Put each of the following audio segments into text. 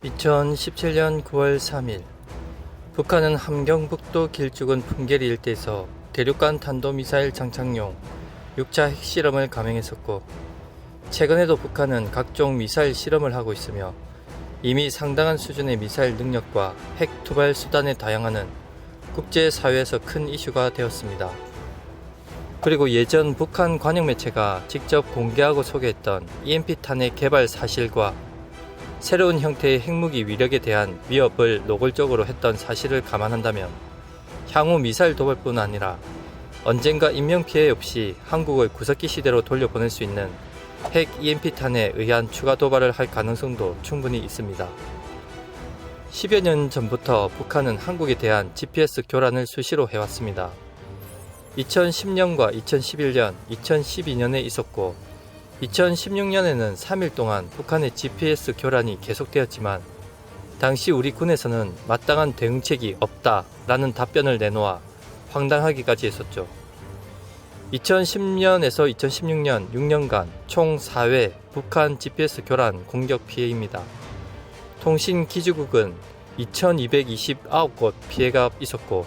2017년 9월 3일 북한은 함경북도 길쭉은 풍계리 일대에서 대륙간 탄도미사일 장착용 6차 핵실험을 감행했었고, 최근에도 북한은 각종 미사일 실험을 하고 있으며 이미 상당한 수준의 미사일 능력과 핵 투발 수단에 다양하는 국제사회에서 큰 이슈가 되었습니다. 그리고 예전 북한 관영 매체가 직접 공개하고 소개했던 EMP 탄의 개발 사실과 새로운 형태의 핵무기 위력에 대한 위협을 노골적으로 했던 사실을 감안한다면 향후 미사일 도발뿐 아니라 언젠가 인명피해 없이 한국을 구석기 시대로 돌려보낼 수 있는 핵 EMP탄에 의한 추가 도발을 할 가능성도 충분히 있습니다. 10여 년 전부터 북한은 한국에 대한 GPS 교란을 수시로 해왔습니다. 2010년과 2011년, 2012년에 있었고 2016년에는 3일 동안 북한의 GPS 교란이 계속되었지만 당시 우리 군에서는 마땅한 대응책이 없다라는 답변을 내놓아 황당하기까지 했었죠. 2010년에서 2016년 6년간 총 4회 북한 GPS 교란 공격 피해입니다. 통신기지국은 2229곳 피해가 있었고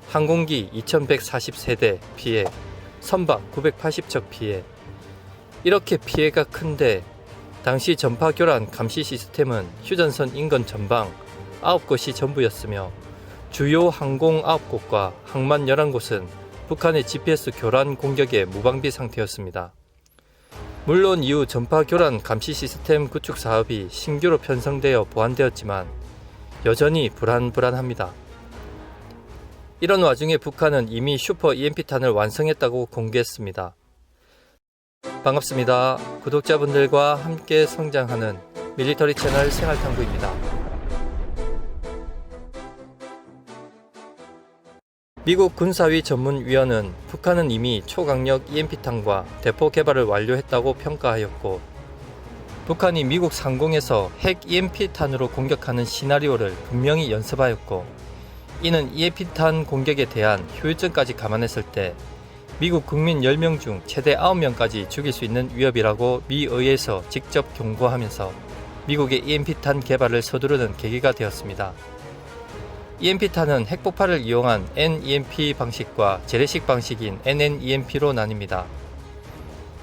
항공기 2140세대 피해, 선박 980척 피해. 이렇게 피해가 큰데 당시 전파교란 감시 시스템은 휴전선 인근 전방 9곳이 전부였으며 주요 항공 9곳과 항만 11곳은 북한의 GPS 교란 공격에 무방비 상태였습니다. 물론 이후 전파교란 감시 시스템 구축 사업이 신규로 편성되어 보완되었지만 여전히 불안합니다. 이런 와중에 북한은 이미 슈퍼 EMP탄을 완성했다고 공개했습니다. 반갑습니다. 구독자분들과 함께 성장하는 밀리터리 채널 생활탐구입니다. 미국 군사위 전문위원은 북한은 이미 초강력 EMP탄과 대포 개발을 완료했다고 평가하였고, 북한이 미국 상공에서 핵 EMP탄으로 공격하는 시나리오를 분명히 연습하였고, 이는 EMP탄 공격에 대한 효율성까지 감안했을 때 미국 국민 10명 중 최대 9명까지 죽일 수 있는 위협이라고 미 의회에서 직접 경고하면서 미국의 EMP탄 개발을 서두르는 계기가 되었습니다. EMP탄은 핵폭발을 이용한 NEMP 방식과 재래식 방식인 NNEMP로 나뉩니다.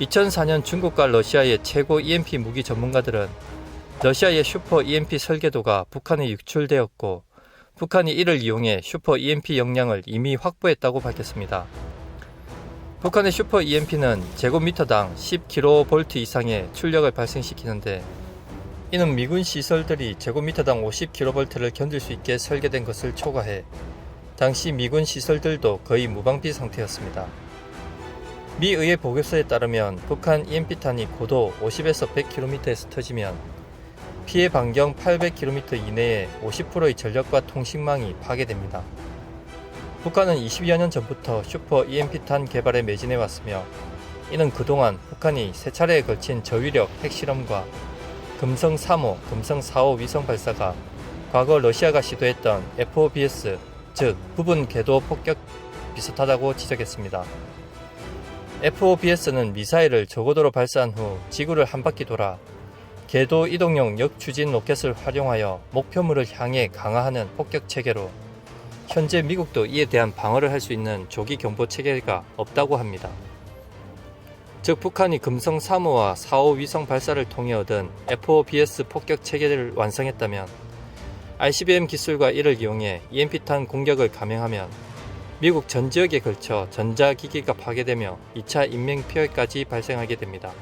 2004년 중국과 러시아의 최고 EMP 무기 전문가들은 러시아의 슈퍼 EMP 설계도가 북한에 유출되었고 북한이 이를 이용해 슈퍼 EMP 역량을 이미 확보했다고 밝혔습니다. 북한의 슈퍼 EMP는 제곱미터당 10kV 이상의 출력을 발생시키는데, 이는 미군 시설들이 제곱미터당 50kV를 견딜 수 있게 설계된 것을 초과해 당시 미군 시설들도 거의 무방비 상태였습니다. 미 의회 보고서에 따르면 북한 EMP탄이 고도 50에서 100km에서 터지면 피해 반경 800km 이내에 50%의 전력과 통신망이 파괴됩니다. 북한은 20여 년 전부터 슈퍼 EMP탄 개발에 매진해왔으며 이는 그동안 북한이 세 차례에 걸친 저위력 핵실험과 금성 3호, 금성 4호 위성 발사가 과거 러시아가 시도했던 FOBS, 즉 부분 궤도 폭격 비슷하다고 지적했습니다. FOBS는 미사일을 저고도로 발사한 후 지구를 한 바퀴 돌아 궤도 이동용 역추진 로켓을 활용하여 목표물을 향해 강화하는 폭격 체계로, 현재 미국도 이에 대한 방어를 할 수 있는 조기 경보 체계가 없다고 합니다. 즉 북한이 금성 3호와 4호 위성 발사를 통해 얻은 FOBS 폭격 체계를 완성했다면 ICBM 기술과 이를 이용해 EMP탄 공격을 감행하면 미국 전 지역에 걸쳐 전자기기가 파괴되며 2차 인명피해까지 발생하게 됩니다.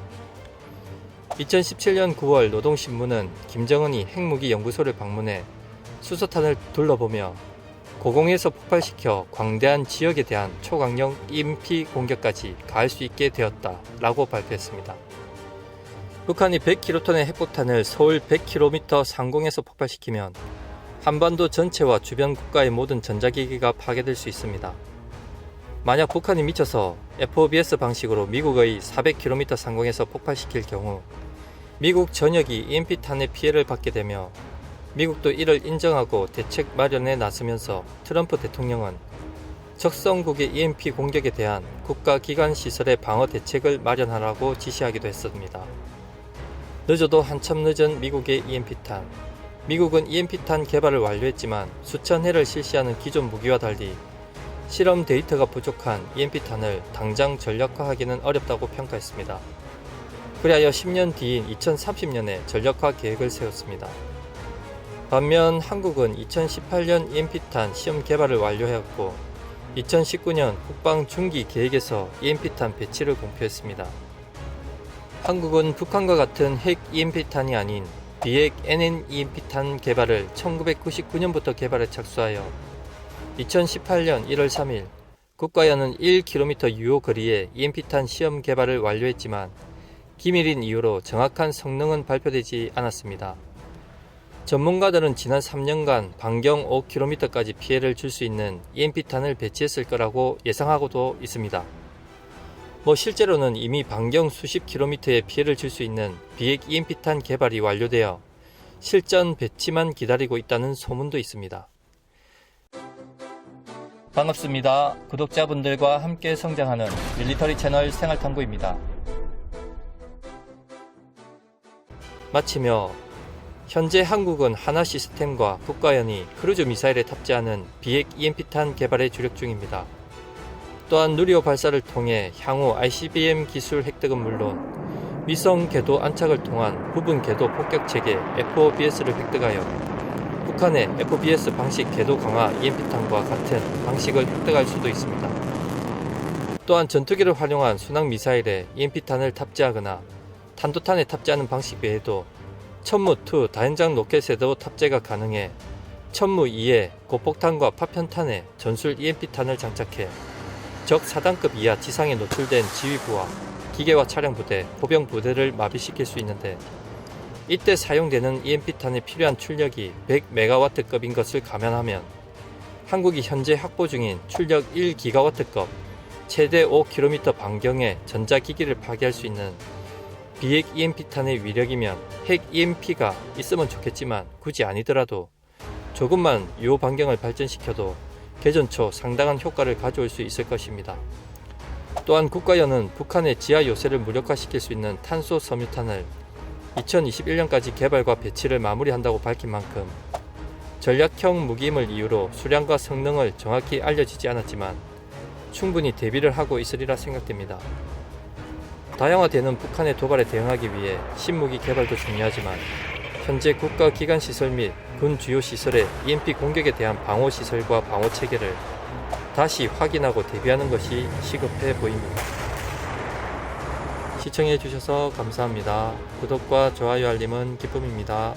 2017년 9월 노동신문은 김정은이 핵무기 연구소를 방문해 수소탄을 둘러보며 고공에서 폭발시켜 광대한 지역에 대한 초강력 EMP 공격까지 가할 수 있게 되었다라고 발표했습니다. 북한이 100킬로톤의 핵폭탄을 서울 100km 상공에서 폭발시키면 한반도 전체와 주변 국가의 모든 전자기기가 파괴될 수 있습니다. 만약 북한이 미쳐서 FOBS 방식으로 미국의 400km 상공에서 폭발시킬 경우 미국 전역이 EMP탄의 피해를 받게 되며 미국도 이를 인정하고 대책 마련에 나서면서 트럼프 대통령은 적성국의 EMP 공격에 대한 국가기관 시설의 방어 대책을 마련하라고 지시하기도 했습니다. 늦어도 한참 늦은 미국의 EMP탄. 미국은 EMP탄 개발을 완료했지만 수천 회를 실시하는 기존 무기와 달리 실험 데이터가 부족한 EMP탄을 당장 전략화하기는 어렵다고 평가했습니다. 그리하여 10년 뒤인 2030년에 전략화 계획을 세웠습니다. 반면 한국은 2018년 EMP탄 시험 개발을 완료하였고 2019년 국방 중기 계획에서 EMP탄 배치를 공표했습니다. 한국은 북한과 같은 핵 EMP탄이 아닌 비핵 NNEMP탄 개발을 1999년부터 개발에 착수하여 2018년 1월 3일 국가연은 1km 유효 거리에 EMP탄 시험 개발을 완료했지만 기밀인 이유로 정확한 성능은 발표되지 않았습니다. 전문가들은 지난 3년간 반경 5km까지 피해를 줄 수 있는 EMP탄을 배치했을 거라고 예상하고도 있습니다. 실제로는 이미 반경 수십 킬로미터의 피해를 줄 수 있는 비핵 EMP탄 개발이 완료되어 실전 배치만 기다리고 있다는 소문도 있습니다. 반갑습니다. 구독자분들과 함께 성장하는 밀리터리 채널 생활탐구입니다. 마치며 현재 한국은 하나 시스템과 국가연이 크루즈 미사일에 탑재하는 비핵 EMP탄 개발에 주력 중입니다. 또한 누리호 발사를 통해 향후 ICBM 기술 획득은 물론 위성 궤도 안착을 통한 부분 궤도 폭격 체계 FOBS를 획득하여 북한의 FOBS 방식 궤도 강화 EMP탄과 같은 방식을 획득할 수도 있습니다. 또한 전투기를 활용한 순항 미사일에 EMP탄을 탑재하거나 탄도탄에 탑재하는 방식 외에도 천무2 다연장 로켓에도 탑재가 가능해 천무2에 고폭탄과 파편탄에 전술 EMP탄을 장착해 적 사단급 이하 지상에 노출된 지휘부와 기계화 차량 부대, 보병 부대를 마비시킬 수 있는데 이때 사용되는 EMP탄에 필요한 출력이 100MW급인 것을 감안하면 한국이 현재 확보 중인 출력 1GW급 최대 5km 반경의 전자기기를 파괴할 수 있는 비핵 EMP탄의 위력이면 핵 EMP가 있으면 좋겠지만 굳이 아니더라도 조금만 요 반경을 발전시켜도 개전 초 상당한 효과를 가져올 수 있을 것입니다. 또한 국가연은 북한의 지하 요새를 무력화시킬 수 있는 탄소 섬유탄을 2021년까지 개발과 배치를 마무리한다고 밝힌 만큼 전략형 무기임을 이유로 수량과 성능을 정확히 알려지지 않았지만 충분히 대비를 하고 있으리라 생각됩니다. 다양화되는 북한의 도발에 대응하기 위해 신무기 개발도 중요하지만 현재 국가 기관 시설 및 군 주요 시설의 EMP 공격에 대한 방호 시설과 방호 체계를 다시 확인하고 대비하는 것이 시급해 보입니다. 시청해 주셔서 감사합니다. 구독과 좋아요 알림은 기쁨입니다.